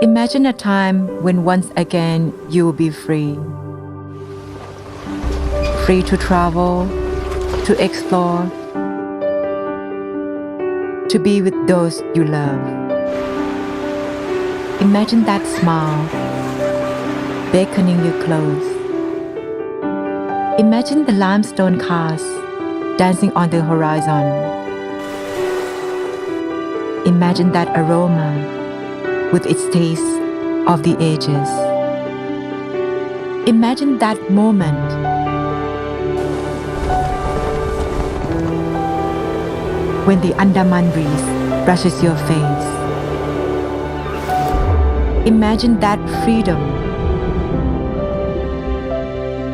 Imagine a time when once again you will be free. Free to travel, to explore, to be with those you love. Imagine that smile, beckoning you close. Imagine the limestone cars dancing on the horizon. Imagine that aroma with its taste of the ages. Imagine that moment when the Andaman breeze brushes your face. Imagine that freedom.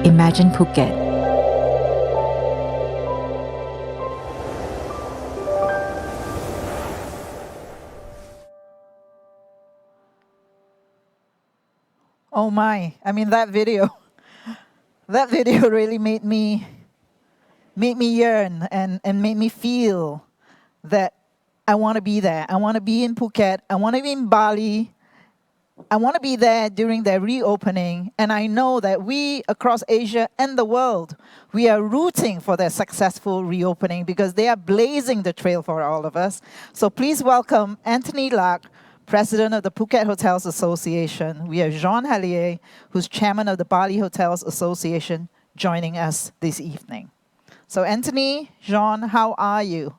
Imagine Phuket. Oh my, I mean that video really made me yearn and made me feel that I want to be there. I want to be in Phuket. I want to be in Bali. I want to be there during their reopening. And I know that we across Asia and the world, we are rooting for their successful reopening because they are blazing the trail for all of us. So please welcome Anthony Lark, President of the Phuket Hotels Association. We have Jean Hallier, who's Chairman of the Bali Hotels Association, joining us this evening. So Anthony, Jean, how are you?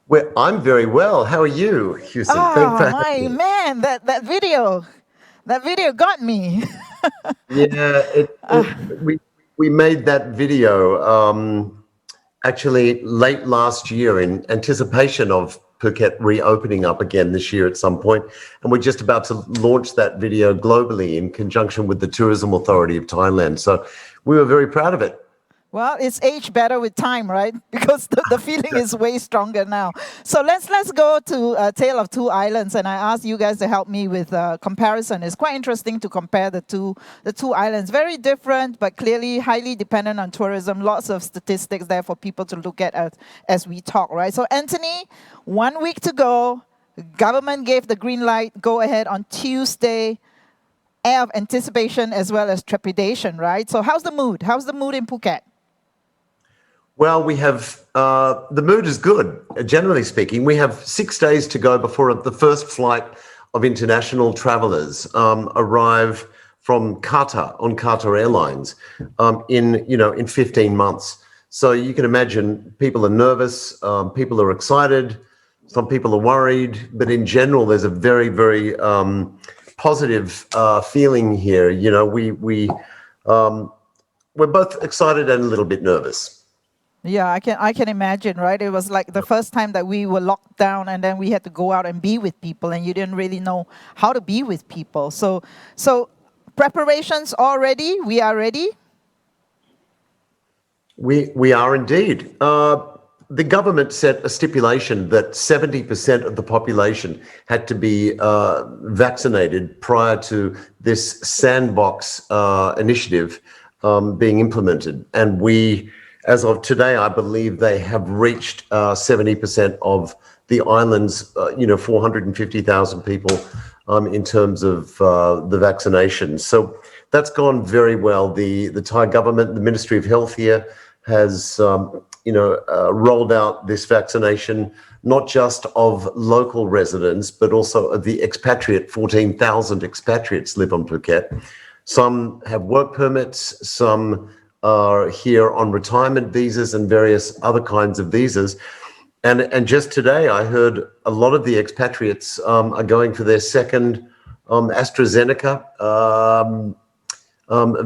Well, I'm very well. How are you, Houston? Thanks for having me. Man, that video got me. Yeah, we made that video actually late last year in anticipation of Phuket reopening up again this year at some point, and we're just about to launch that video globally in conjunction with the Tourism Authority of Thailand. So we were very proud of it. Well, it's aged better with time, right? Because the feeling is way stronger now. So let's go to A Tale of Two Islands, and I asked you guys to help me with comparison. It's quite interesting to compare the two islands. Very different, but clearly highly dependent on tourism. Lots of statistics there for people to look at as we talk, right? So Anthony, 1 week to go. Government gave the green light, go ahead on Tuesday. Air of anticipation as well as trepidation, right? So how's the mood? How's the mood in Phuket? Well, we have, the mood is good, generally speaking. We have 6 days to go before the first flight of international travelers arrive from Qatar, on Qatar Airlines, in 15 months. So you can imagine people are nervous, people are excited, some people are worried, but in general, there's a very, very positive feeling here. You know, we're both excited and a little bit nervous. Yeah, I can imagine, right? It was like the first time that we were locked down and then we had to go out and be with people and you didn't really know how to be with people. So preparations all ready? We are ready? We are indeed. The government set a stipulation that 70% of the population had to be vaccinated prior to this sandbox initiative being implemented. And we, as of today, I believe they have reached 70% of the island's, 450,000 people in terms of the vaccination. So that's gone very well. The Thai government, the Ministry of Health here, has rolled out this vaccination, not just of local residents, but also of the expatriate. 14,000 expatriates live on Phuket. Some have work permits, some are here on retirement visas and various other kinds of visas. And just today, I heard a lot of the expatriates are going for their second AstraZeneca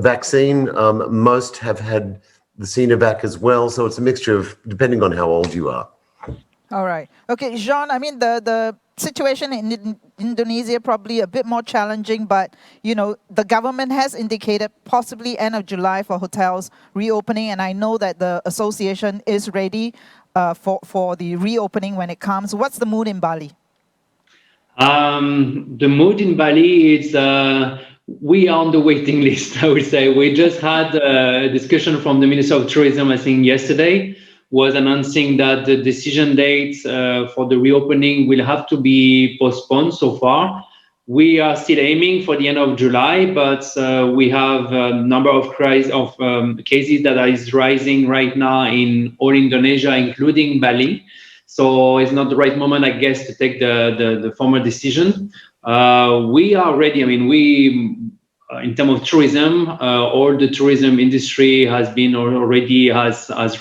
vaccine. Most have had the Siew as well. So it's a mixture of, depending on how old you are. All right. Okay, Jean, I mean, the situation in Indonesia probably a bit more challenging, but, the government has indicated possibly end of July for hotels reopening, and I know that the association is ready for the reopening when it comes. What's the mood in Bali? The mood in Bali is we are on the waiting list, I would say. We just had a discussion from the Minister of Tourism, I think yesterday, was announcing that the decision dates for the reopening will have to be postponed so far. We are still aiming for the end of July, but we have a number of cases that is rising right now in all Indonesia, including Bali. So it's not the right moment, I guess, to take the formal decision. We are ready. I mean, in terms of tourism, all the tourism industry has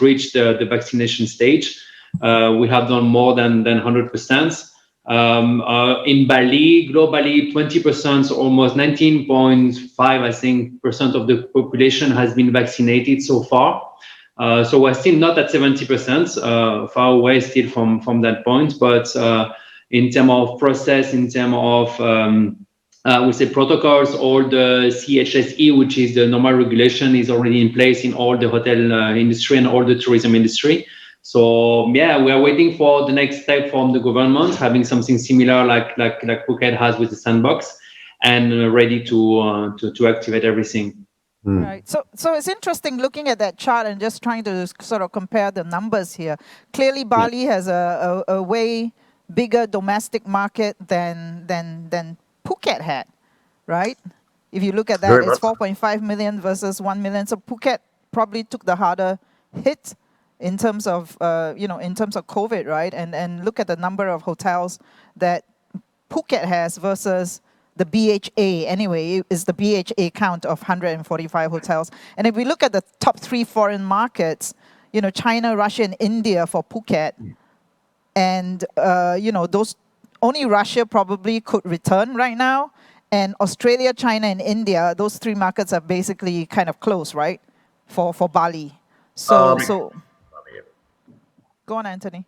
reached the vaccination stage. We have done more than 100%. In Bali, globally, 20%, almost 19.5, I think, percent of the population has been vaccinated so far. So we're still not at 70%, far away still from that point. But in terms of process, in terms of we say protocols, all the CHSE, which is the normal regulation, is already in place in all the hotel industry and all the tourism industry. So yeah, we are waiting for the next step from the government, having something similar like Phuket has with the sandbox, and ready to activate everything. Right. So it's interesting looking at that chart and just trying to sort of compare the numbers here. Clearly, Bali has a way bigger domestic market than Phuket had, right? If you look at that, Very it's much. 4.5 million versus 1 million. So Phuket probably took the harder hit in terms of in terms of COVID, right? And look at the number of hotels that Phuket has versus the BHA. Anyway, is the BHA count of 145 hotels. And if we look at the top 3 foreign markets, China, Russia, and India for Phuket, and those only Russia probably could return right now, and Australia, China, and India, those 3 markets are basically kind of close, right, for Bali. So go on, Anthony.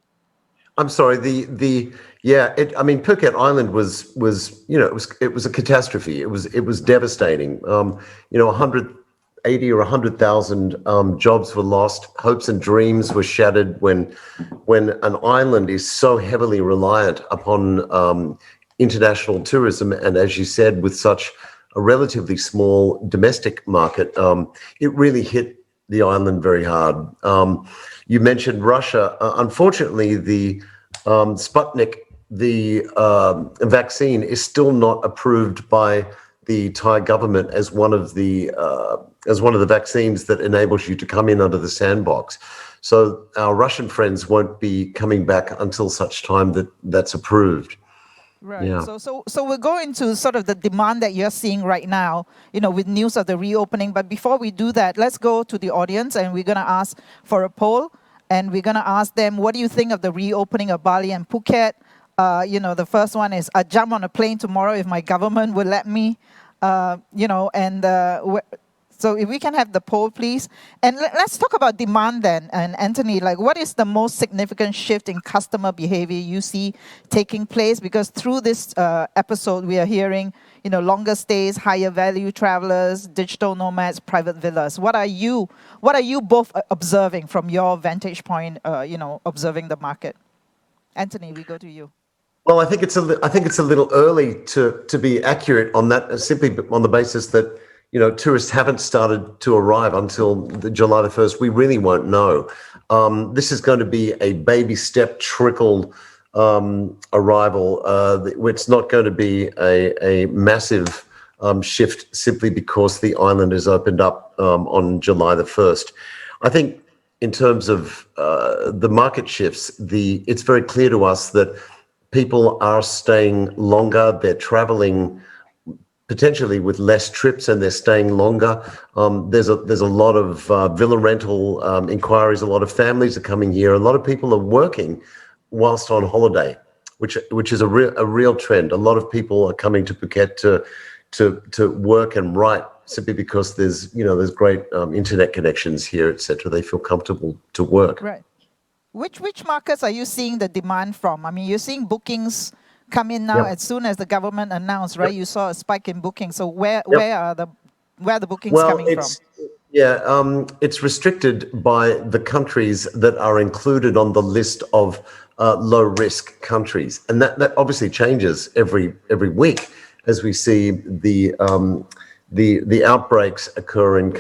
I'm sorry. Phuket Island was it was a catastrophe. It was devastating. 180 or 100,000 jobs were lost. Hopes and dreams were shattered when an island is so heavily reliant upon international tourism, and as you said, with such a relatively small domestic market, it really hit the island very hard. You mentioned Russia. Unfortunately, the Sputnik, the vaccine, is still not approved by the Thai government as one of the vaccines that enables you to come in under the sandbox. So our Russian friends won't be coming back until such time that that's approved. Right. Yeah. So we'll go into sort of the demand that you're seeing right now, with news of the reopening. But before we do that, let's go to the audience, and we're going to ask for a poll, and we're going to ask them, what do you think of the reopening of Bali and Phuket? The first one is, I'd jump on a plane tomorrow if my government would let me, so if we can have the poll, please. And let's talk about demand then. And Anthony, what is the most significant shift in customer behavior you see taking place? Because through this episode, we are hearing, longer stays, higher value travelers, digital nomads, private villas. What are you both observing from your vantage point, observing the market? Anthony, we go to you. Well, I think it's a little early to be accurate on that, simply on the basis that tourists haven't started to arrive until July the 1st. We really won't know. This is going to be a baby step trickle arrival. It's not going to be a massive shift simply because the island is opened up on July the 1st. I think in terms of the market shifts, it's very clear to us that people are staying longer. They're traveling potentially with less trips, and they're staying longer. There's a lot of villa rental inquiries. A lot of families are coming here. A lot of people are working whilst on holiday, which is a real trend. A lot of people are coming to Phuket to work and write simply because there's great internet connections here, etc. They feel comfortable to work. Right. Which markets are you seeing the demand from? I mean, you're seeing bookings come in now as soon as the government announced, right? You saw a spike in bookings. So where are the bookings coming from? It's restricted by the countries that are included on the list of low risk countries, and that obviously changes every week as we see the outbreaks occur in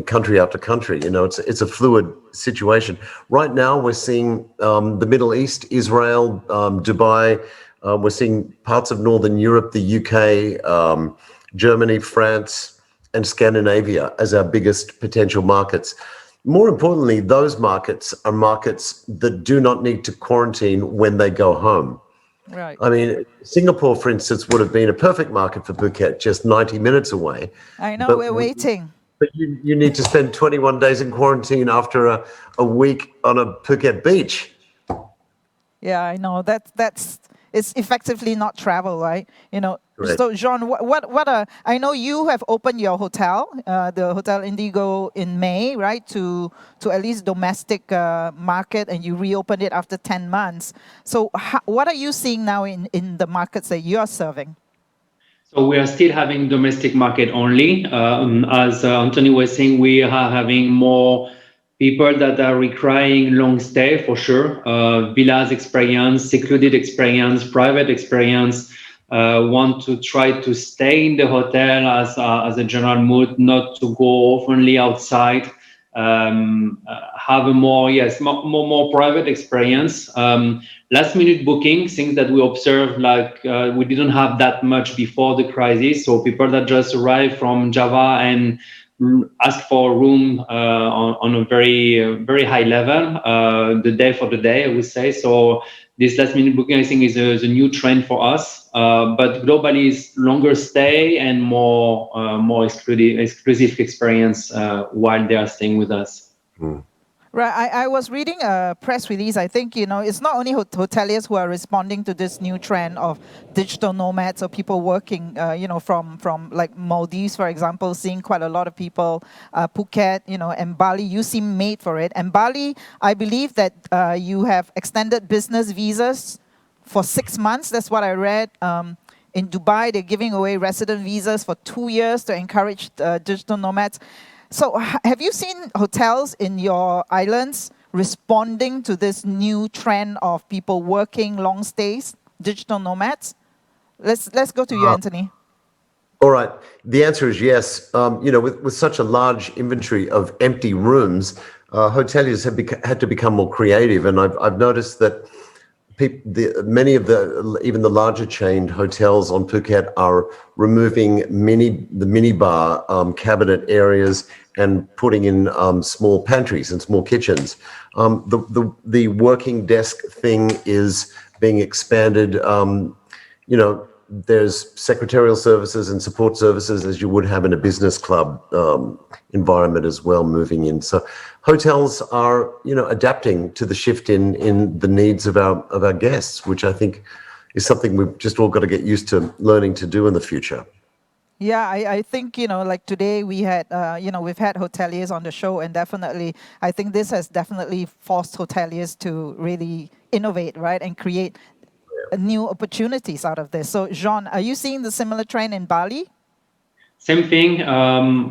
country after country. It's a fluid situation. Right now, we're seeing the Middle East, Israel, Dubai, We're seeing parts of Northern Europe, the UK, Germany, France, and Scandinavia as our biggest potential markets. More importantly, those markets are markets that do not need to quarantine when they go home. Right. I mean, Singapore, for instance, would have been a perfect market for Phuket, just 90 minutes away. I know, But we're waiting. But you need to spend 21 days in quarantine after a week on a Phuket beach. Yeah, I know. It's effectively not travel, right? Correct. So Jean, I know you have opened your hotel, the Hotel Indigo in May, right? To at least domestic market, and you reopened it after 10 months. So what are you seeing now in the markets that you are serving? So we are still having domestic market only. As Anthony was saying, we are having more people that are requiring long stay for sure. Villas experience, secluded experience, private experience. Want to try to stay in the hotel as a general mood, not to go oftenly outside. Have a more private experience. Last minute booking, things that we observed, like we didn't have that much before the crisis. So people that just arrived from Java and ask for a room on a very high level, the day for the day, I would say. So this last minute booking, I think, is a new trend for us. But globally, is longer stay and more exclusive experience while they are staying with us. Right, I was reading a press release. I think, it's not only hoteliers who are responding to this new trend of digital nomads or people working, from like Maldives, for example, seeing quite a lot of people, Phuket, and Bali. You seem made for it. And Bali, I believe that you have extended business visas for 6 months. That's what I read. In Dubai, they're giving away resident visas for 2 years to encourage digital nomads. So have you seen hotels in your islands responding to this new trend of people working long stays, digital nomads? Let's go to you, Anthony. All right. The answer is yes. With such a large inventory of empty rooms, hoteliers have had to become more creative. And I've noticed that many of even the larger chained hotels on Phuket are removing the minibar cabinet areas and putting in small pantries and small kitchens. The working desk thing is being expanded. There's secretarial services and support services as you would have in a business club environment as well, moving in. So hotels are, adapting to the shift in the needs of our guests, which I think is something we've just all got to get used to learning to do in the future. Yeah, I think, like today we had, we've had hoteliers on the show, and definitely, I think this has definitely forced hoteliers to really innovate, right, and create new opportunities out of this. So, Jean, are you seeing the similar trend in Bali? Same thing.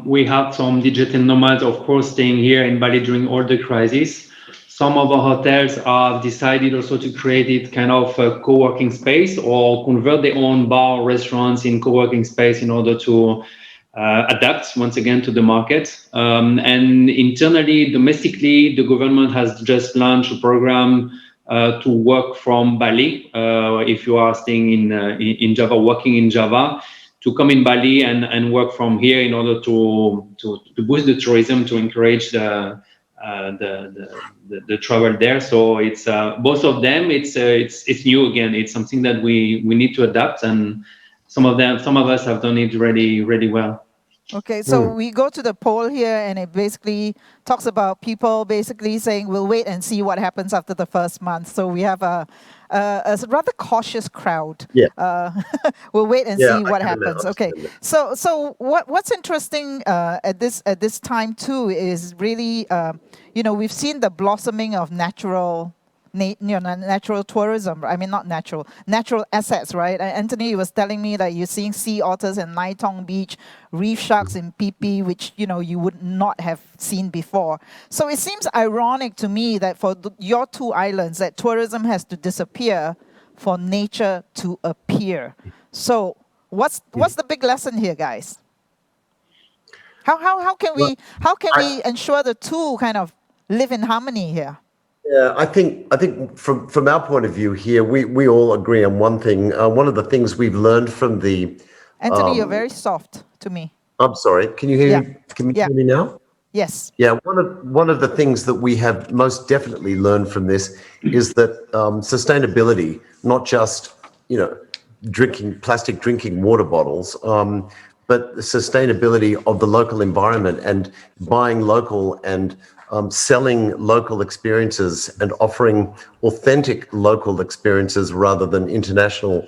We have some digital nomads, of course, staying here in Bali during all the crisis. Some of our hotels have decided also to create it kind of a co-working space or convert their own bar restaurants in co-working space in order to adapt once again to the market. And internally, domestically, the government has just launched a program to work from Bali. If you are staying in Java, working in Java, to come in Bali and work from here in order to boost the tourism, to encourage the travel there. So it's both of them. It's new again. It's something that we need to adapt, and some of us have done it really well. Okay, so we go to the poll here, and it basically talks about people basically saying we'll wait and see what happens after the first month. So we have a rather cautious crowd. Yeah. We'll wait and see what happens. Understand Okay, that. so what's interesting at this time too is really we've seen the blossoming of natural tourism. I mean, not natural assets, right? Anthony was telling me that you're seeing sea otters in Nai Tong Beach, reef sharks in Phi Phi, which you would not have seen before. So it seems ironic to me that for your two islands, that tourism has to disappear for nature to appear. So what's the big lesson here, guys? How can we ensure the two kind of live in harmony here? Yeah, I think from our point of view here, we all agree on one thing. One of the things we've learned from the, Anthony, you're very soft to me. I'm sorry, can you hear Yeah. me? Can you Yeah. hear me now? Yes. Yeah, one of the things that we have most definitely learned from this is that sustainability, not just drinking plastic drinking water bottles, but the sustainability of the local environment and buying local and selling local experiences and offering authentic local experiences rather than international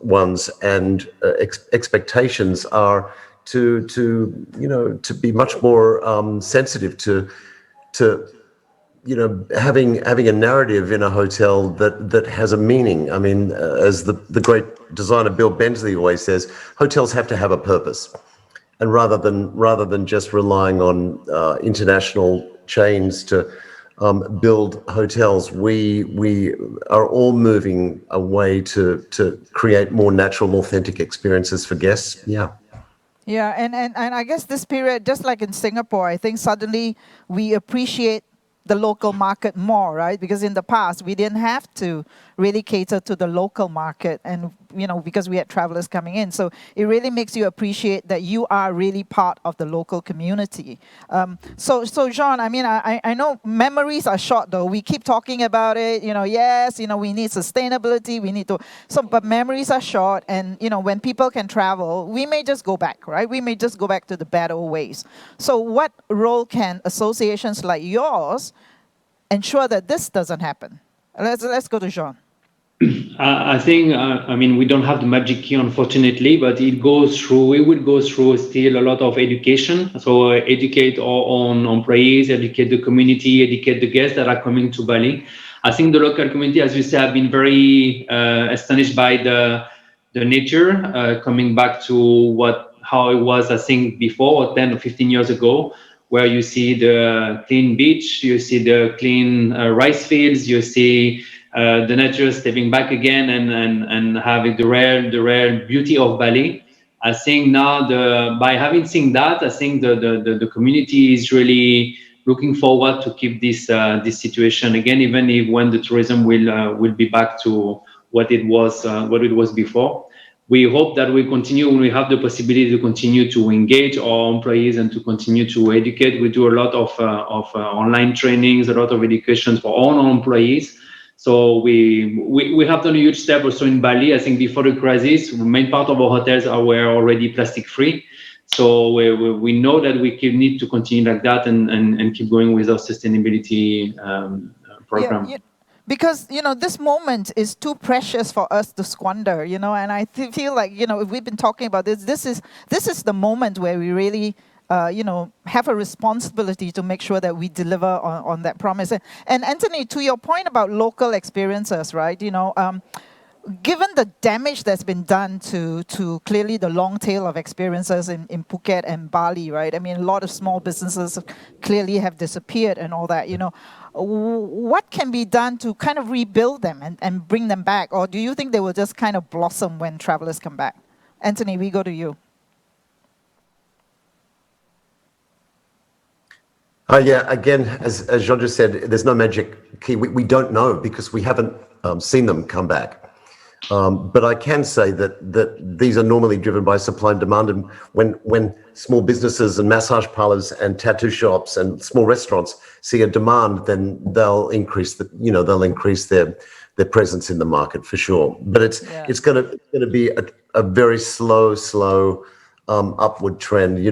ones, and expectations are to be much more sensitive to having a narrative in a hotel that has a meaning. I mean, as the great designer Bill Bensley always says, hotels have to have a purpose, and rather than just relying on international chains to build hotels, we are all moving away to create more natural, authentic experiences for guests. Yeah. Yeah, and I guess this period, just like in Singapore, I think suddenly we appreciate the local market more, right? Because in the past we didn't have to really cater to the local market, and because we had travelers coming in, so it really makes you appreciate that you are really part of the local community. So Jean, I mean, I know memories are short though. We keep talking about it, yes, we need sustainability, we need to. So, but memories are short, and when people can travel, we may just go back, right? We may just go back to the bad old ways. So, what role can associations like yours ensure that this doesn't happen? Let's go to Jean. I think, I mean, we don't have the magic key, unfortunately, but it will go through still a lot of education. So educate our own employees, educate the community, educate the guests that are coming to Bali. I think the local community, as you say, have been very astonished by the nature, coming back to how it was, I think, before, 10 or 15 years ago, where you see the clean beach, you see the clean rice fields, you see the nature stepping back again and having the rare beauty of Bali. I think now by having seen that, I think the community is really looking forward to keep this situation again, even if when the tourism will be back to what it was before. We hope that we continue, when we have the possibility to continue to engage our employees and to continue to educate. We do a lot of online trainings, a lot of education for all our employees. So we have done a huge step also in Bali. I think before the crisis, the main part of our hotels were already plastic free. So we know that we need to continue like that and keep going with our sustainability program. Yeah. Because this moment is too precious for us to squander, and I feel like if we've been talking about this is the moment where we really have a responsibility to make sure that we deliver on that promise. And Anthony, to your point about local experiences, right? Given the damage that's been done to clearly the long tail of experiences in Phuket and Bali, right? I mean, a lot of small businesses clearly have disappeared and all that, What can be done to kind of rebuild them and bring them back? Or do you think they will just kind of blossom when travelers come back? Anthony, we go to you. Yeah, again, as Jean just said, there's no magic key. We don't know because we haven't seen them come back. But I can say that these are normally driven by supply and demand, and when small businesses and massage parlors and tattoo shops and small restaurants see a demand, then they'll increase their presence in the market for sure. But it's going to be a very slow upward trend.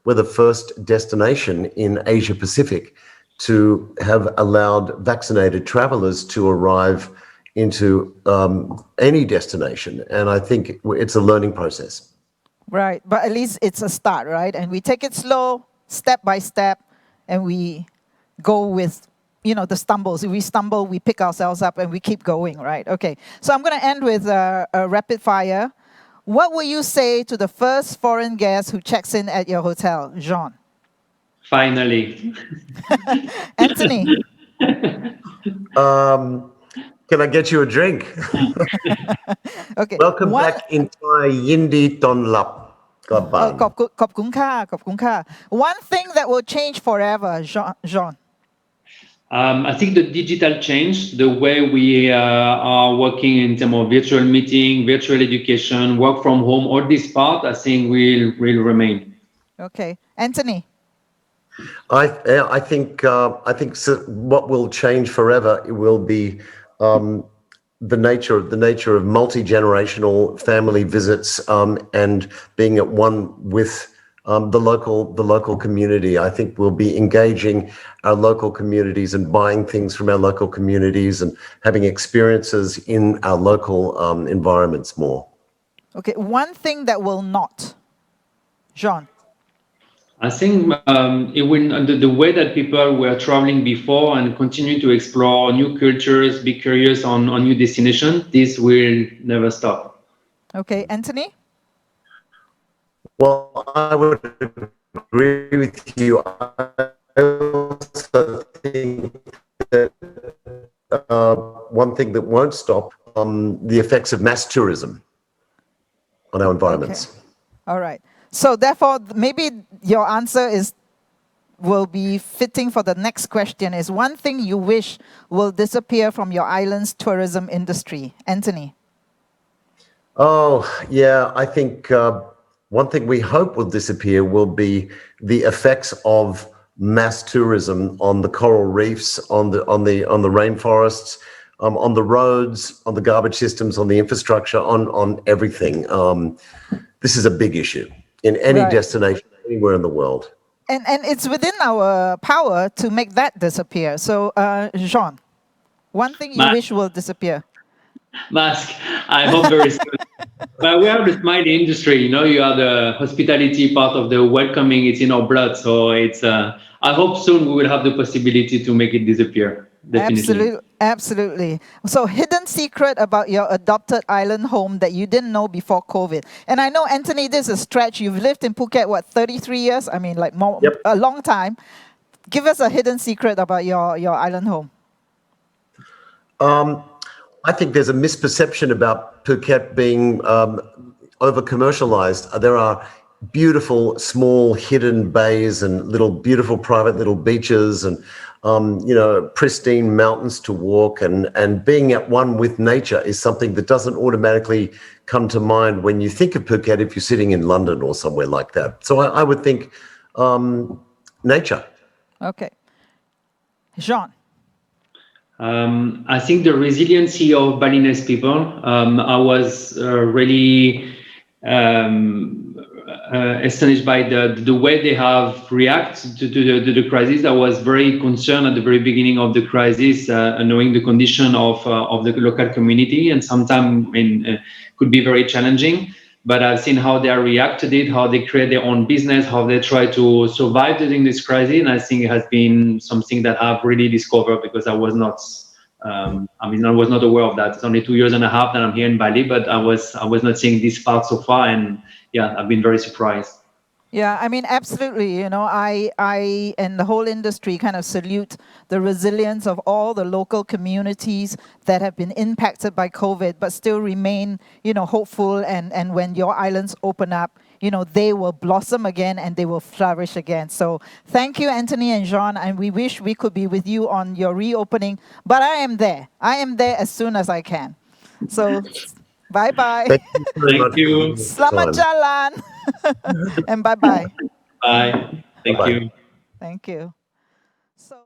We're the first destination in Asia Pacific to have allowed vaccinated travelers to arrive into any destination. And I think it's a learning process. Right, but at least it's a start, right? And we take it slow, step by step, and we go with, the stumbles. If we stumble, we pick ourselves up and we keep going, right? Okay, so I'm going to end with a rapid fire. What will you say to the first foreign guest who checks in at your hotel, Jean? Finally. Anthony? Can I get you a drink? Okay. Welcome back in Thai. Yindi ton lap. Kop kun ka. One thing that will change forever, Jean. I think the digital change, the way we are working in terms of virtual meeting, virtual education, work from home, all this part, I think will remain. Okay, Anthony. I think what will change forever will be the nature of multi-generational family visits and being at one with the local community. I think we'll be engaging our local communities and buying things from our local communities and having experiences in our local environments more. Okay, one thing that will not. Jean. I think it will the way that people were traveling before and continue to explore new cultures, be curious on new destinations. This will never stop. Okay, Anthony. Well, I would agree with you. I also think that one thing that won't stop the effects of mass tourism on our environments. Okay. All right. So therefore, maybe your answer will be fitting for the next question. Is one thing you wish will disappear from your island's tourism industry, Anthony? Oh, yeah. I think one thing we hope will disappear will be the effects of mass tourism on the coral reefs, on the rainforests, on the roads, on the garbage systems, on the infrastructure, on everything. This is a big issue in any destination anywhere in the world. And it's within our power to make that disappear. So, Jean, one thing you wish will disappear. Mask, I hope very soon. But we are the smiley industry, you are the hospitality part of the welcoming. It's in our blood. So it's, I hope soon we will have the possibility to make it disappear. Definitely. Absolutely. So, hidden secret about your adopted island home that you didn't know before COVID. And I know, Anthony, this is a stretch. You've lived in Phuket, 33 years? I mean, a long time. Give us a hidden secret about your island home. I think there's a misperception about Phuket being over-commercialized. There are beautiful, small, hidden bays and beautiful private little beaches and pristine mountains to walk, and being at one with nature is something that doesn't automatically come to mind when you think of Phuket if you're sitting in London or somewhere like that. So I would think nature. Okay. Jean. I think the resiliency of Balinese people. I was really astonished by the way they have reacted to the crisis. I was very concerned at the very beginning of the crisis, knowing the condition of the local community, and sometimes could be very challenging. But I've seen how they reacted to it, how they create their own business, how they try to survive during this crisis. And I think it has been something that I've really discovered because I was not, I was not aware of that. It's only 2.5 years that I'm here in Bali, but I was not seeing this part so far. And yeah, I've been very surprised. Yeah, I mean, absolutely. I and the whole industry kind of salute the resilience of all the local communities that have been impacted by COVID, but still remain, hopeful. And when your islands open up, they will blossom again and they will flourish again. So thank you, Anthony and Jean. And we wish we could be with you on your reopening. But I am there. I am there as soon as I can. So bye-bye. Thank you. Selamat jalan. And bye-bye. Bye. Thank you. Thank you.